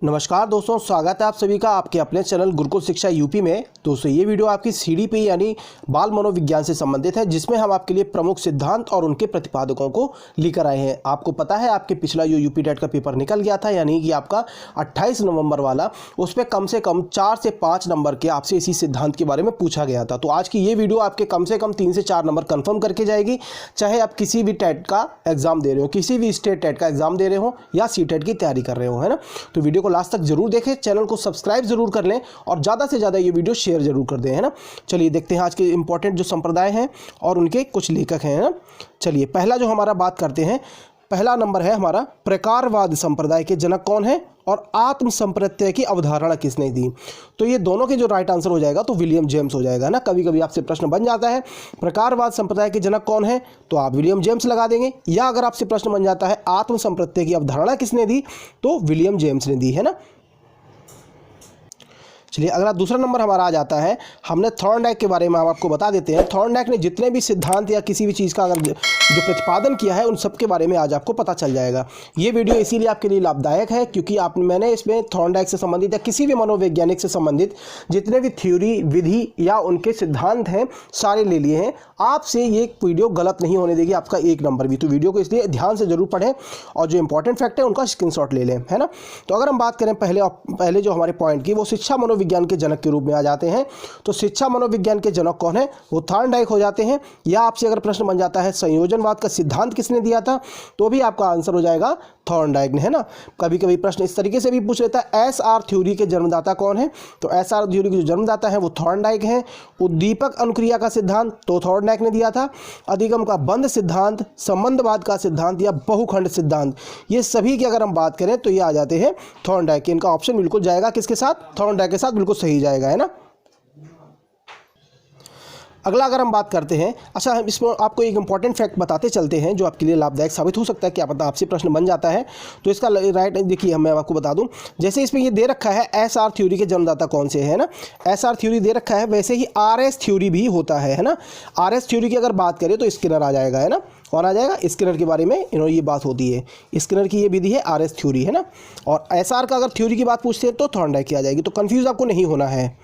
नमस्कार दोस्तों, स्वागत है आप सभी का आपके अपने चैनल गुरुकुल शिक्षा यूपी में। दोस्तों ये वीडियो आपकी सीडीपी यानी बाल मनोविज्ञान से संबंधित है, जिसमें हम आपके लिए प्रमुख सिद्धांत और उनके प्रतिपादकों को लेकर आए हैं। आपको पता है आपके पिछला जो यूपी टेट का पेपर निकल गया था, यानी कि आपका 28 नवंबर वाला, उस पर कम से कम 4 से 5 नंबर के आपसे इसी सिद्धांत के बारे में पूछा गया था। तो आज की ये वीडियो आपके कम से कम 3 से 4 नंबर कन्फर्म करके जाएगी, चाहे आप किसी भी टेट का एग्जाम दे रहे हो, किसी भी स्टेट टेट का एग्जाम दे रहे हो या सी टेट की तैयारी कर रहे हो, है ना। तो वीडियो को लास्ट तक जरूर देखें, चैनल को सब्सक्राइब जरूर कर लें और ज़्यादा से ज़्यादा ये वीडियो शेयर जरूर कर दें, है ना। चलिए देखते हैं आज के इंपॉर्टेंट जो संप्रदाय हैं और उनके कुछ लेखक हैं, है ना। चलिए पहला जो हमारा बात करते हैं, पहला नंबर है हमारा प्रकारवाद संप्रदाय के जनक कौन है और आत्म संप्रत्यय की अवधारणा किसने दी। तो ये दोनों के जो राइट आंसर हो जाएगा तो विलियम जेम्स हो जाएगा ना। कभी कभी आपसे प्रश्न बन जाता है प्रकारवाद संप्रदाय के जनक कौन है, तो आप विलियम जेम्स लगा देंगे, या अगर आपसे प्रश्न बन जाता है आत्म संप्रत्यय की अवधारणा किसने दी, तो विलियम जेम्स ने दी, है ना। चलिए अगला दूसरा नंबर हमारा आ जाता है, हमने थॉर्नडाइक के बारे में हम आपको बता देते हैं। थॉर्नडाइक ने जितने भी सिद्धांत या किसी भी चीज़ का अगर जो प्रतिपादन किया है, उन सब के बारे में आज आपको पता चल जाएगा। ये वीडियो इसीलिए आपके लिए लाभदायक है क्योंकि मैंने इसमें थॉर्नडाइक से संबंधित या किसी भी मनोवैज्ञानिक से संबंधित जितने भी थ्योरी, विधि या उनके सिद्धांत हैं, सारे ले लिए हैं। आपसे ये वीडियो गलत नहीं होने देगी आपका एक नंबर भी। तो वीडियो को इसलिए ध्यान से जरूर पढ़ें और जो इंपॉर्टेंट फैक्ट है उनका स्क्रीनशॉट ले लें, है ना। तो अगर हम बात करें पहले जो हमारे पॉइंट की, वो शिक्षा मनोविज्ञान के जनक के रूप में आ जाते हैं। तो शिक्षा मनोविज्ञान के जनक कौन है, वो थॉर्नडाइक हो जाते हैं। या आपसे अगर प्रश्न बन जाता है संयोजनवाद का सिद्धांत किसने दिया था, तो भी आपका आंसर हो जाएगा थॉर्नडाइक ने, है ना। कभी कभी प्रश्न इस तरीके से भी पूछ लेता है एसआर थ्योरी के जन्मदाता कौन है, तो एसआर थ्योरी के जो जन्मदाता है वो थॉर्नडाइक हैं। उद्दीपक अनुक्रिया का सिद्धांत तो थॉर्नडाइक ने दिया था। अधिगम का बंध सिद्धांत, संबंधवाद का सिद्धांत या बहुखंड सिद्धांत, ये सभी की अगर हम बात करें तो ये आ जाते हैं थॉर्नडाइक के। इनका ऑप्शन बिल्कुल जाएगा किसके साथ, थॉर्नडाइक के साथ, बिल्कुल सही जाएगा, है ना। अगला अगर हम बात करते हैं, अच्छा हम इसमें आपको एक इंपॉर्टेंट फैक्ट बताते चलते हैं जो आपके लिए लाभदायक साबित हो सकता है, क्या पता आपसे प्रश्न बन जाता है। तो इसका राइट देखिए, मैं आपको बता दूं, जैसे इसमें ये दे रखा है एसआर थ्योरी के जन्मदाता कौन से है ना, एसआर थ्योरी दे रखा है, वैसे ही आरएस थ्योरी भी होता है ना। आरएस थ्योरी की अगर बात करें तो स्किनर आ जाएगा, है ना। कौन आ जाएगा, स्किनर के बारे में इन्होंने ये बात होती है। स्किनर की ये विधि है आरएस थ्योरी, है ना। और एसआर का अगर थ्योरी की बात पूछते हैं तो थॉर्नडाइक की आ जाएगी। तो कंफ्यूज आपको नहीं होना है।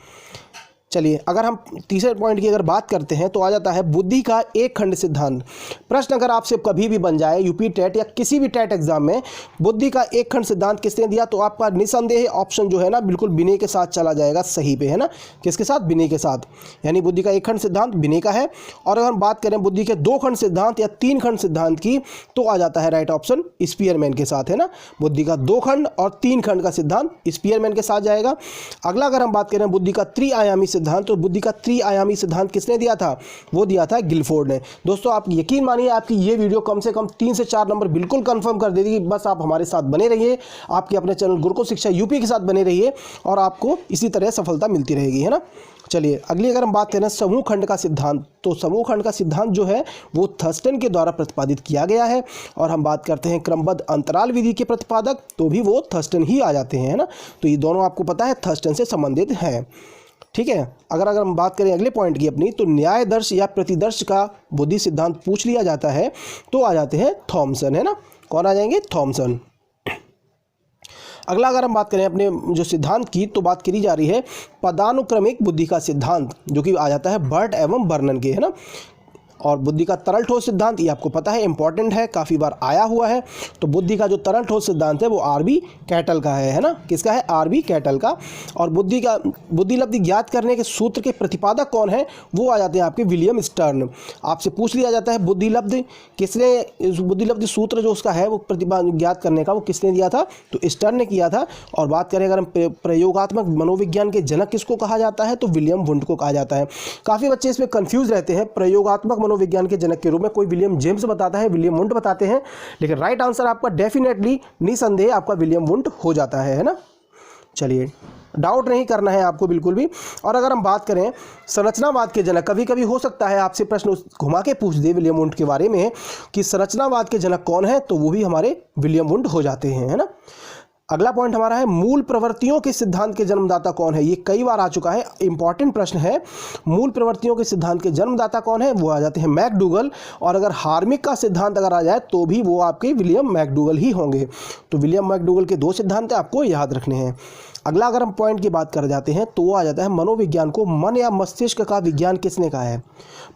चलिए अगर हम तीसरे पॉइंट की अगर बात करते हैं तो आ जाता है बुद्धि का एक खंड सिद्धांत। प्रश्न अगर आपसे कभी भी बन जाए यूपी टेट या किसी भी टेट एग्जाम में, बुद्धि का एक खंड सिद्धांत किसने दिया, तो आपका निसंदेह ऑप्शन जो है ना बिल्कुल बिने के साथ चला जाएगा सही पे, है ना। किसके साथ, बिने के साथ, यानी बुद्धि का एक खंड सिद्धांत बिने का है। और अगर हम बात करें बुद्धि के 2 खंड सिद्धांत या 3 खंड सिद्धांत की, तो आ जाता है राइट ऑप्शन स्पीयरमैन के साथ, है ना। बुद्धि का 2 खंड और 3 खंड का सिद्धांत स्पीयरमैन के साथ जाएगा। अगला अगर हम बात करें बुद्धि का त्रिआयामी सिद्धांत, तो बुद्धि का त्रिआयामी सिद्धांत किसने दिया था, वो दिया था गिलफोर्ड ने। दोस्तों आप यकीन मानिए आपकी ये वीडियो कम से कम 3 से 4 नंबर बिल्कुल कंफर्म कर देगी। बस आप हमारे साथ बने रहिए, आपके अपने चैनल गुरुकुल शिक्षा यूपी के साथ बने रहिए और आपको इसी तरह सफलता मिलती रहेगी, है ना। चलिए अगली अगर हम बात करें समूह खंड का सिद्धांत, तो समूह खंड का सिद्धांत जो है वो थर्स्टन के द्वारा प्रतिपादित किया गया है। और हम बात करते हैं क्रमबद्ध अंतराल विधि के प्रतिपादक, तो भी वो थर्स्टन ही आ जाते हैं, है ना। तो ये दोनों आपको पता है थर्स्टन से संबंधित हैं, ठीक है। अगर हम बात करें अगले पॉइंट की अपनी, तो न्यायदर्श या प्रतिदर्श का बुद्धि सिद्धांत पूछ लिया जाता है तो आ जाते हैं थॉमसन, है ना। कौन आ जाएंगे, थॉमसन। अगला अगर हम बात करें अपने जो सिद्धांत की, तो बात करी जा रही है पदानुक्रमिक बुद्धि का सिद्धांत, जो कि आ जाता है बर्ट एवं बर्नन के, है ना। और बुद्धि का तरल ठोस सिद्धांत, ये आपको पता है इंपॉर्टेंट है, काफ़ी बार आया हुआ है। तो बुद्धि का जो तरल ठोस सिद्धांत है वो आरबी कैटल का है ना। किसका है, आरबी कैटल का। और बुद्धि लब्धि ज्ञात करने के सूत्र के प्रतिपादक कौन है, वो आ जाते हैं आपके विलियम स्टर्न। आपसे पूछ लिया जाता है बुद्धि लब्धि सूत्र जो उसका है वो ज्ञात करने का, वो किसने दिया था, तो स्टर्न ने किया था। और बात करें अगर हम प्रयोगात्मक मनोविज्ञान के जनक किसको कहा जाता है, तो विलियम वुंड को कहा जाता है। काफ़ी बच्चे इसमें कन्फ्यूज रहते हैं, प्रयोगात्मक मनोविज्ञान के जनक के रूप में कोई विलियम जेम्स बताता है, विलियम वुंड बताते हैं, लेकिन राइट आंसर आपका डेफिनेटली निसंदेह आपका विलियम वुंड हो जाता है ना। चलिए डाउट नहीं करना है आपको बिल्कुल भी। और अगर हम बात करें संरचनावाद के जनक, कभी कभी हो सकता है आपसे प्रश्न घुमा के पूछ दे विलियम वुंड के बारे में कि संरचनावाद के जनक कौन है, तो वो भी हमारे विलियम वुंड हो जाते हैं, है ना। अगला पॉइंट हमारा है मूल प्रवृत्तियों के सिद्धांत के जन्मदाता कौन है। ये कई बार आ चुका है, इंपॉर्टेंट प्रश्न है। मूल प्रवृत्तियों के सिद्धांत के जन्मदाता कौन है, वो आ जाते हैं मैकडूगल। और अगर हार्मिक का सिद्धांत अगर आ जाए तो भी वो आपके विलियम मैकडूगल ही होंगे। तो विलियम मैकडूगल के 2 सिद्धांत आपको याद रखने हैं। अगला अगर हम पॉइंट की बात कर जाते हैं तो वो आ जाता है मनोविज्ञान को मन या मस्तिष्क का विज्ञान किसने कहा है।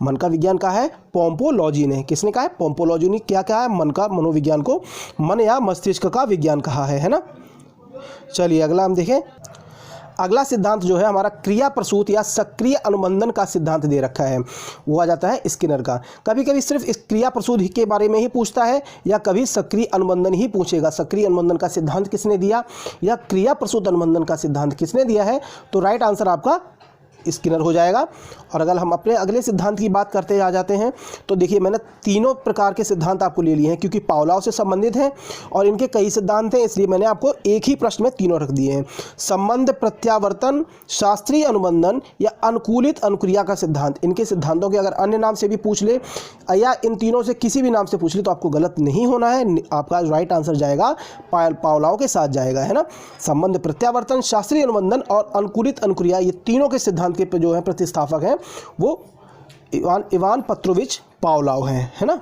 मन का विज्ञान कहा है पोम्पोलॉजी ने। किसने कहा है, पोम्पोलॉजी ने। क्या कहा है, मन का मनोविज्ञान को मन या मस्तिष्क का विज्ञान कहा है ना। चलिए अगला हम देखें। अगला सिद्धांत जो है हमारा क्रिया प्रसूत या सक्रिय अनुबंधन का सिद्धांत दे रखा है, वो आ जाता है स्किनर का। कभी कभी सिर्फ इस क्रिया प्रसूत के बारे में ही पूछता है या कभी सक्रिय अनुबंधन ही पूछेगा। सक्रिय अनुबंधन का सिद्धांत किसने दिया या क्रिया प्रसूत अनुबंधन का सिद्धांत किसने दिया है, तो राइट आंसर आपका स्किनर हो जाएगा। और अगर हम अपने अगले सिद्धांत की बात करते आ जाते हैं तो देखिए मैंने तीनों प्रकार के सिद्धांत आपको ले लिए हैं क्योंकि पावलोव से संबंधित हैं और इनके कई सिद्धांत हैं, इसलिए मैंने आपको एक ही प्रश्न में तीनों रख दिए हैं। संबंध प्रत्यावर्तन, शास्त्रीय अनुबंधन या अनुकूलित अनुक्रिया का सिद्धांत। इनके सिद्धांतों के अगर अन्य नाम से भी पूछ ले या इन तीनों से किसी भी नाम से पूछ ले तो आपको गलत नहीं होना है। आपका राइट आंसर जाएगा पावलोव के साथ जाएगा, है ना। संबंध प्रत्यावर्तन, शास्त्रीय अनुबंधन और अनुकूलित अनुक्रिया, ये तीनों के सिद्धांत के जो है प्रतिस्थापक हैं वो इवान पेट्रोविच पावलोव हैं, है ना।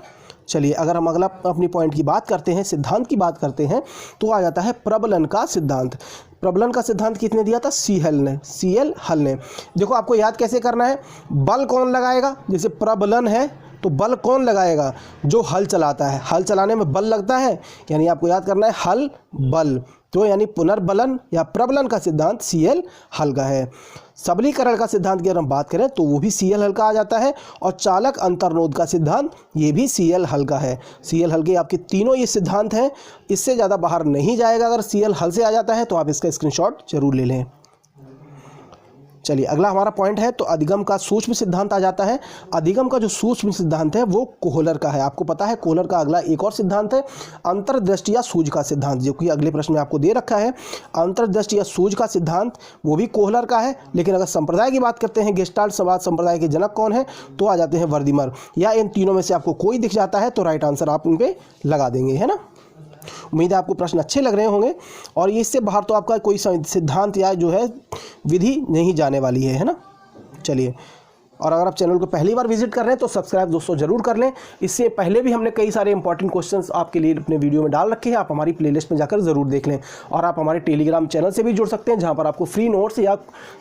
चलिए अगर हम अगला अपनी पॉइंट की बात करते हैं, सिद्धांत की बात करते हैं तो आ जाता है प्रबलन का सिद्धांत। प्रबलन का सिद्धांत किसने दिया था, सीएल हल ने। देखो आपको याद कैसे करना है, बल कौन लगाएगा, जैसे प्रबलन है तो बल कौन लगाएगा, जो हल चलाता है। हल चलाने में बल लगता है, यानी आपको याद करना है हल बल, तो यानी पुनर्बलन या प्रबलन का सिद्धांत सीएल हल का है। सबलीकरण का सिद्धांत की अगर हम बात करें तो वो भी सीएल हल का आ जाता है। और चालक अंतर्नोद का सिद्धांत ये भी सीएल हल का है। सीएल हल के आपके तीनों ये सिद्धांत हैं, इससे ज़्यादा बाहर नहीं जाएगा। अगर सीएल हल से आ जाता है तो आप इसका स्क्रीनशॉट जरूर ले लें। चलिए अगला हमारा पॉइंट है तो अधिगम का सूक्ष्म सिद्धांत आ जाता है। अधिगम का जो सूक्ष्म सिद्धांत है वो कोहलर का है। आपको पता है कोहलर का अगला एक और सिद्धांत है अंतर्दृष्टि या सूझ का सिद्धांत, जो कि अगले प्रश्न में आपको दे रखा है। अंतर्दृष्टि या सूझ का सिद्धांत वो भी कोहलर का है। लेकिन अगर संप्रदाय की बात करते हैं, गेस्टाल्ट समाज संप्रदाय के जनक कौन है, तो आ जाते हैं वर्दीमर। या इन तीनों में से आपको कोई दिख जाता है तो राइट आंसर आप उन पे लगा देंगे, है ना। उम्मीद है आपको प्रश्न अच्छे लग रहे होंगे और इससे बाहर तो आपका कोई सिद्धांत या जो है विधि नहीं जाने वाली है ना। चलिए, और अगर आप चैनल को पहली बार विजिट कर रहे हैं तो सब्सक्राइब दोस्तों जरूर कर लें। इससे पहले भी हमने कई सारे इंपॉर्टेंट क्वेश्चंस आपके लिए अपने वीडियो में डाल रखे हैं, आप हमारी प्लेलिस्ट में जाकर ज़रूर देख लें। और आप हमारे टेलीग्राम चैनल से भी जुड़ सकते हैं जहां पर आपको फ्री नोट्स या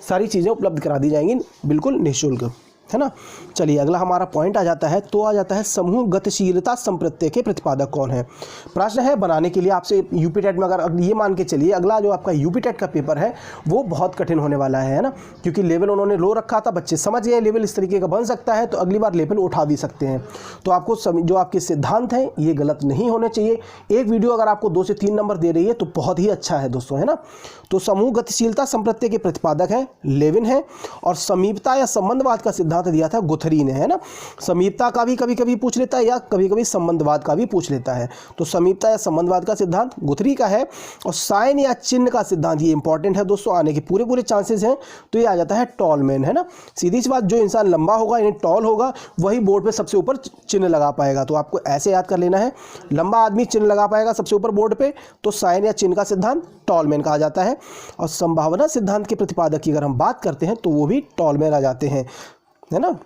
सारी चीज़ें उपलब्ध करा दी जाएंगी बिल्कुल निःशुल्क, है ना। चलिए अगला हमारा पॉइंट आ जाता है तो आ जाता है समूह गतिशीलता संप्रत्यय के प्रतिपादक कौन है। प्रश्न है बनाने के लिए आपसे यूपी टेट में, अगर ये मान के चलिए अगला जो आपका यूपी टेट का पेपर है वो बहुत कठिन होने वाला है ना, क्योंकि लेवल उन्होंने लो रखा था, बच्चे समझ गए लेवल इस तरीके का बन सकता है तो अगली बार लेवल उठा भी सकते हैं। तो आपको जो आपके सिद्धांत हैं ये गलत नहीं होने चाहिए। एक वीडियो अगर आपको 2 से 3 नंबर दे रही है तो बहुत ही अच्छा है दोस्तों, है ना। तो समूह गतिशीलता संप्रत्यय के प्रतिपादक हैं लेविन है, और समीपता या संबंधवाद का सिद्धांत दिया था गुथरी ने, है ना। समीपता का भी कभी कभी पूछ लेता है या कभी कभी संबंधवाद का भी पूछ लेता है। तो समीपता या संबंधवाद का सिद्धांत गुथरी का है। और साइन या चिन्ह का सिद्धांत ये इंपॉर्टेंट है दोस्तों, आने के पूरे चांसेस हैं, तो ये आ जाता है टॉलमैन, है ना। सीधी सी बात, जो इंसान लंबा होगा यानी टॉल होगा वही बोर्ड पे सबसे ऊपर चिन्ह लगा पाएगा। तो आपको ऐसे याद कर लेना है, लंबा आदमी चिन्ह लगा पाएगा सबसे ऊपर बोर्ड पे, तो साइन या चिन्ह का सिद्धांत टॉलमैन कहा जाता है। और संभावना सिद्धांत के प्रतिपादक की अगर हम बात करते हैं तो वो भी टॉलमैन आ जाते हैं, है ना।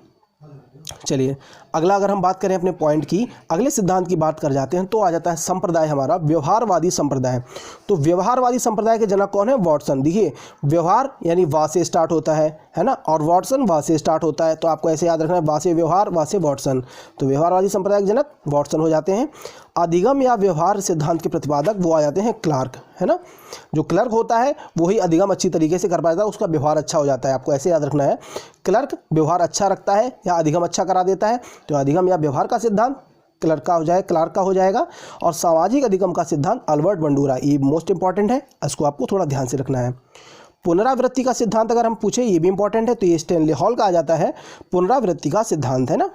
चलिए अगला अगर हम बात करें अपने पॉइंट की, अगले सिद्धांत की बात कर जाते हैं तो आ जाता है संप्रदाय हमारा व्यवहारवादी संप्रदाय। तो व्यवहारवादी संप्रदाय के जनक कौन है, वॉटसन। देखिए व्यवहार यानी वा से स्टार्ट होता है ना, और वॉटसन वा से स्टार्ट होता है, तो आपको ऐसे याद रखना है वा से व्यवहार वा से वॉटसन। तो व्यवहारवादी संप्रदाय के जनक वॉटसन हो जाते हैं। अधिगम या व्यवहार सिद्धांत के प्रतिपादक वो आ जाते हैं क्लार्क, है ना। जो क्लर्क होता है वही अधिगम अच्छी तरीके से कर पाता है, उसका व्यवहार अच्छा हो जाता है। आपको ऐसे याद रखना है, क्लर्क व्यवहार अच्छा रखता है या अधिगम अच्छा करा देता है, तो अधिगम या व्यवहार का सिद्धांत क्लर्क का हो जाएगा। और सामाजिक अधिगम का सिद्धांत अल्बर्ट बंडूरा, ये मोस्ट इंपॉर्टेंट है, इसको आपको थोड़ा ध्यान से रखना है। पुनरावृत्ति का सिद्धांत अगर हम पूछे, ये भी इंपॉर्टेंट है, तो ये स्टैनली हॉल का आ जाता है पुनरावृत्ति का सिद्धांत, है ना।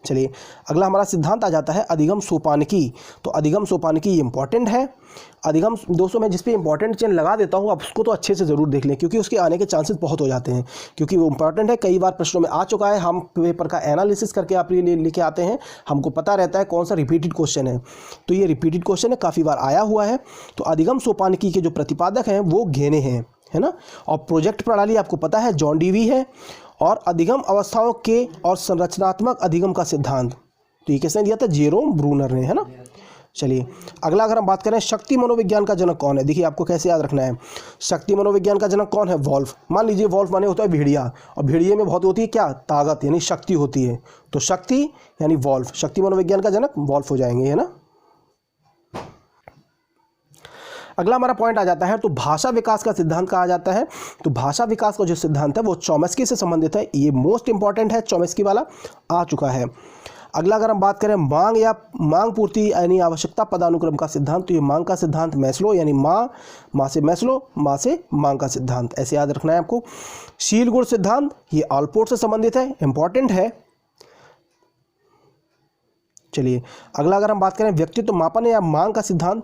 चलिए अगला हमारा सिद्धांत आ जाता है अधिगम सोपानकी। तो अधिगम सोपानकी इंपॉर्टेंट है। अधिगम दोस्तों मैं जिस पे इंपॉर्टेंट चिन्ह लगा देता हूँ, आप उसको तो अच्छे से ज़रूर देख लें, क्योंकि उसके आने के चांसेस बहुत हो जाते हैं, क्योंकि वो इंपॉर्टेंट है। कई बार प्रश्नों में आ चुका है, हम पेपर का एनालिसिस करके आप लिए लेके आते हैं, हमको पता रहता है कौन सा रिपीटेड क्वेश्चन है। तो ये रिपीटेड क्वेश्चन है, काफ़ी बार आया हुआ है। तो अधिगम सोपानकी के जो प्रतिपादक हैं वो घेने हैं, है ना। और प्रोजेक्ट प्रणाली आपको पता है जॉन डीवी है। और अधिगम अवस्थाओं के और संरचनात्मक अधिगम का सिद्धांत, तो ये किसने दिया था? जेरोम ब्रूनर ने, है ना। चलिए अगला अगर हम बात करें शक्ति मनोविज्ञान का जनक कौन है। देखिए आपको कैसे याद रखना है, शक्ति मनोविज्ञान का जनक कौन है? वॉल्फ। मान लीजिए वॉल्फ माने होता है भेड़िया, और भेड़िए में बहुत होती है क्या? ताकत, यानी शक्ति होती है। तो शक्ति यानी वॉल्फ, शक्ति मनोविज्ञान का जनक वॉल्फ हो जाएंगे, है ना। अगला हमारा पॉइंट आ जाता है तो भाषा विकास का सिद्धांत कहा जाता है। तो भाषा विकास का जो सिद्धांत है वो चॉम्स्की से संबंधित है। ये मोस्ट इंपॉर्टेंट है, चॉम्स्की वाला आ चुका है। अगला अगर हम बात करें मांग या मांग पूर्ति यानी आवश्यकता पदानुक्रम का सिद्धांत, तो ये मांग का सिद्धांत मैस्लो, यानी माँ से मैस्लो, माँ से मांग का सिद्धांत, ऐसे याद रखना है आपको। शील गुण सिद्धांत ये ऑलपोर्ट से संबंधित है, इंपॉर्टेंट है। चलिए अगला अगर हम बात करें व्यक्तित्व मापन या मांग का सिद्धांत,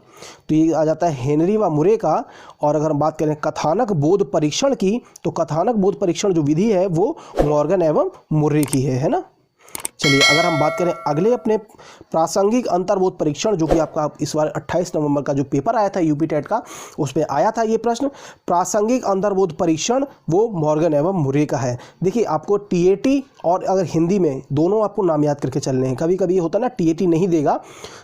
तो ये आ जाता है हेनरी व मुरे का। और अगर हम बात करें कथानक बोध परीक्षण की, तो कथानक बोध परीक्षण जो विधि है वो मॉर्गन एवं मुर्रे की है ना। चलिए अगर हम बात करें अगले अपने प्रासंगिक अंतर्बोध परीक्षण, जो कि आपका इस बार 28 नवंबर का जो पेपर आया था यूपी टेट का, उसमें आया था ये प्रश्न। प्रासंगिक अंतर्बोध परीक्षण वो मॉर्गन एवं मुरे का है। देखिए आपको टीएटी और अगर हिंदी में दोनों आपको नाम याद करके चलने हैं। कभी कभी ये होता है ना टीएटी नहीं देगा,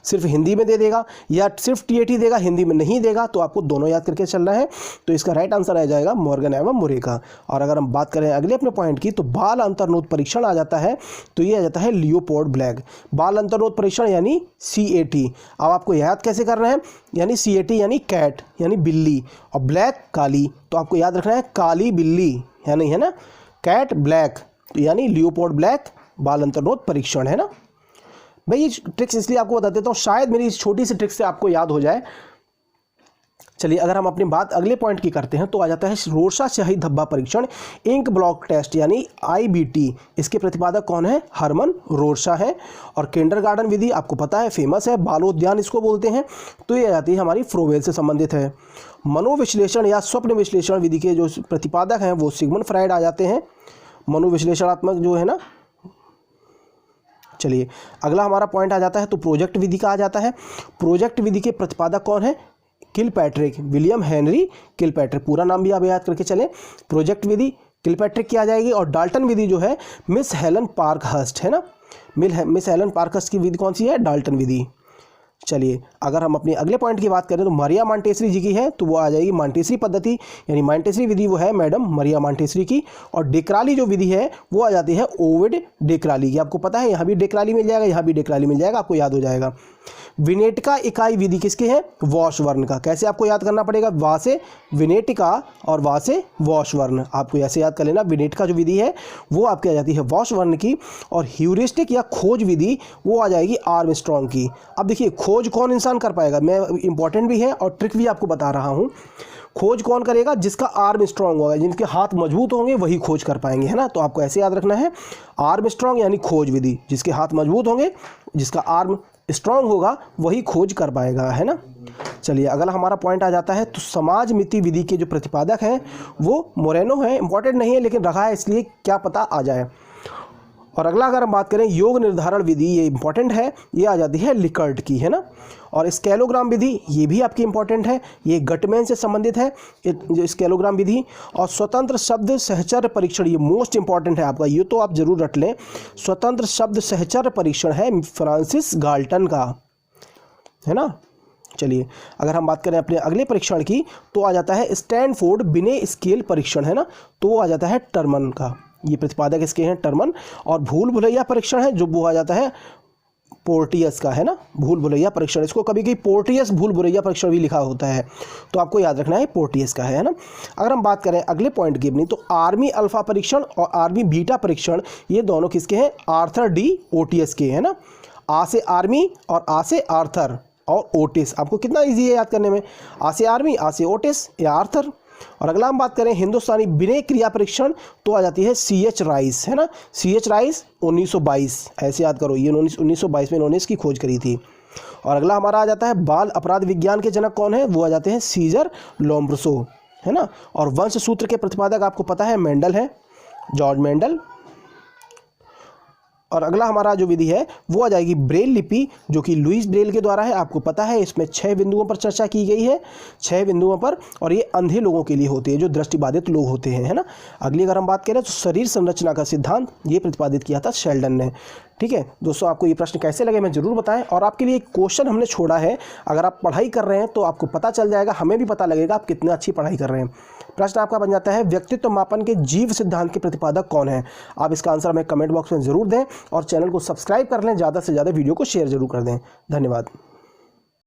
सिर्फ हिंदी में दे देगा, या सिर्फ टीएटी देगा हिंदी में नहीं देगा, तो आपको दोनों याद करके चलना है। तो इसका राइट आंसर आ जाएगा मॉर्गन एवं मुरे का। और अगर हम बात करें अगले अपने पॉइंट की, तो बाल अंतर्नोद परीक्षण आ जाता है। तो ये आ जाता है लियोपोल्ड ब्लैक। बाल अंतर्नोद परीक्षण यानी सीएटी। अब आपको याद कैसे करना है, यानी सीएटी यानी कैट यानी बिल्ली, और ब्लैक काली, तो आपको याद रखना है काली बिल्ली, यानी है ना कैट ब्लैक, तो यानी लियोपोल्ड ब्लैक बाल अंतर्नोद परीक्षण, है ना। भाई ये ट्रिक्स इसलिए आपको बता देता हूँ, शायद मेरी इस छोटी सी ट्रिक से आपको याद हो जाए। चलिए अगर हम अपनी बात अगले पॉइंट की करते हैं, तो आ जाता है रोरशा स्याही धब्बा परीक्षण, इंक ब्लॉक टेस्ट यानी आईबीटी। इसके प्रतिपादक कौन है? हरमन रोरशा है। और किंडरगार्टन विधि आपको पता है फेमस है, बालोद्यान इसको बोलते हैं। तो ये आ जाती है हमारी फ्रोवेल से संबंधित है। मनोविश्लेषण या स्वप्न विश्लेषण विधि के जो प्रतिपादक हैं वो सिगमंड फ्राइड आ जाते हैं, मनोविश्लेषणात्मक जो है ना। चलिए अगला हमारा पॉइंट आ जाता है तो प्रोजेक्ट विधि का आ जाता है। प्रोजेक्ट विधि के प्रतिपादक कौन है? किलपैट्रिक, विलियम हेनरी किलपैट्रिक, पूरा नाम भी आप याद करके चलें। प्रोजेक्ट विधि किलपैट्रिक की आ जाएगी। और डाल्टन विधि जो है मिस हेलन पार्कहर्स्ट, है ना। मिस हेलन पार्कहर्स्ट की विधि कौन सी है? डाल्टन विधि। चलिए अगर हम अपने अगले पॉइंट की बात करें तो मरिया मॉन्टेसरी जी की है, तो वो आ जाएगी मॉन्टेसरी पद्धति, यानी मॉन्टेसरी विधि वो है मैडम मरिया मॉन्टेसरी की। और डेक्राली जो विधि है वो आ जाती है ओविड डेक्राली की। आपको पता है यहाँ भी डेक्राली मिल जाएगा, यहाँ भी डेक्राली मिल जाएगा, आपको याद हो जाएगा। विनेटिका इकाई विधि किसकी है? वॉशवर्ण का। कैसे आपको याद करना पड़ेगा? वा से विनेटिका और वा से वॉशवर्ण, आपको ऐसे याद कर लेना। विनेटिका जो विधि है वो आपकी आ जाती है वॉशवर्ण की। और ह्यूरिस्टिक या खोज विधि वो आ जाएगी आर्मस्ट्रॉन्ग की। अब देखिए खोज कौन इंसान कर पाएगा, मैं इंपॉर्टेंट भी है और ट्रिक भी आपको बता रहा हूँ। खोज कौन करेगा? जिसका आर्म स्ट्रांग होगा, जिनके हाथ मजबूत होंगे वही खोज कर पाएंगे, है ना। तो आपको ऐसे याद रखना है, आर्म स्ट्रांग यानी खोज विधि, जिसके हाथ मजबूत होंगे, जिसका आर्म स्ट्रांग होगा वही खोज कर पाएगा, है ना। चलिए अगला हमारा पॉइंट आ जाता है तो समाज मिति विधि के जो प्रतिपादक हैं वो मोरेनो है। इंपॉर्टेंट नहीं है लेकिन रखा है इसलिए क्या पता आ जाए। और अगला अगर हम बात करें योग निर्धारण विधि, ये इंपॉर्टेंट है, ये आ जाती है लिकर्ट की, है ना। और स्केलोग्राम विधि ये भी आपकी इंपॉर्टेंट है, ये गटमैन से संबंधित है जो स्केलोग्राम विधि। और स्वतंत्र शब्द सहचर्य परीक्षण ये मोस्ट इंपॉर्टेंट है आपका, ये तो आप जरूर रट लें। स्वतंत्र शब्द सहचर्य परीक्षण है फ्रांसिस गाल्टन का, है ना। चलिए अगर हम बात करें अपने अगले परीक्षण की तो आ जाता है स्टैनफोर्ड बिने स्केल परीक्षण, है ना। तो आ जाता है टर्मन का, ये प्रतिपादक इसके हैं टर्मन। और भूल भुलैया परीक्षण है जो वो आ जाता है पोर्टियस का, है ना। भूल भुलैया परीक्षण, इसको कभी कभी पोर्टियस भूल भुलैया परीक्षण भी लिखा होता है, तो आपको याद रखना है पोर्टियस का है ना। अगर हम बात करें अगले पॉइंट की अपनी, तो आर्मी अल्फा परीक्षण और आर्मी बीटा परीक्षण ये दोनों किसके हैं? आर्थर डी ओटियस के, है ना। आ से आर्मी और आ से आर्थर और ओटिस, आपको कितना ईजी है याद करने में, आ से आर्मी आ से ओटिस या आर्थर। और अगला हम बात करें हिंदुस्तानी विनय क्रिया परीक्षण, तो आ जाती है C.H. राइस, है ना, C.H. राइस 1922, ऐसे याद करो, ये 1922 में इन्होंने इसकी खोज करी थी। और अगला हमारा आ जाता है बाल अपराध विज्ञान के जनक कौन है, वो आ जाते हैं सीजर लोम्ब्रोसो, है ना। और वंश सूत्र के प्रतिपादक आपको पता है मेंडल है, जॉर्ज मेंडल। और अगला हमारा जो विधि है वो आ जाएगी ब्रेल लिपि, जो कि लुईस ब्रेल के द्वारा है, आपको पता है। इसमें 6 बिंदुओं पर चर्चा की गई है, 6 बिंदुओं पर, और ये अंधे लोगों के लिए होती है, जो दृष्टिबाधित लोग होते हैं, है ना। अगली अगर हम बात करें तो शरीर संरचना का सिद्धांत ये प्रतिपादित किया था शेल्डन ने। ठीक है दोस्तों, आपको ये प्रश्न कैसे लगे मैं ज़रूर बताएं। और आपके लिए एक क्वेश्चन हमने छोड़ा है, अगर आप पढ़ाई कर रहे हैं तो आपको पता चल जाएगा, हमें भी पता लगेगा आप कितनी अच्छी पढ़ाई कर रहे हैं। प्रश्न आपका बन जाता है व्यक्तित्व मापन के जीव सिद्धांत के प्रतिपादक कौन है। आप इसका आंसर हमें कमेंट बॉक्स में ज़रूर दें और चैनल को सब्सक्राइब कर लें, ज़्यादा से ज़्यादा वीडियो को शेयर जरूर कर दें। धन्यवाद।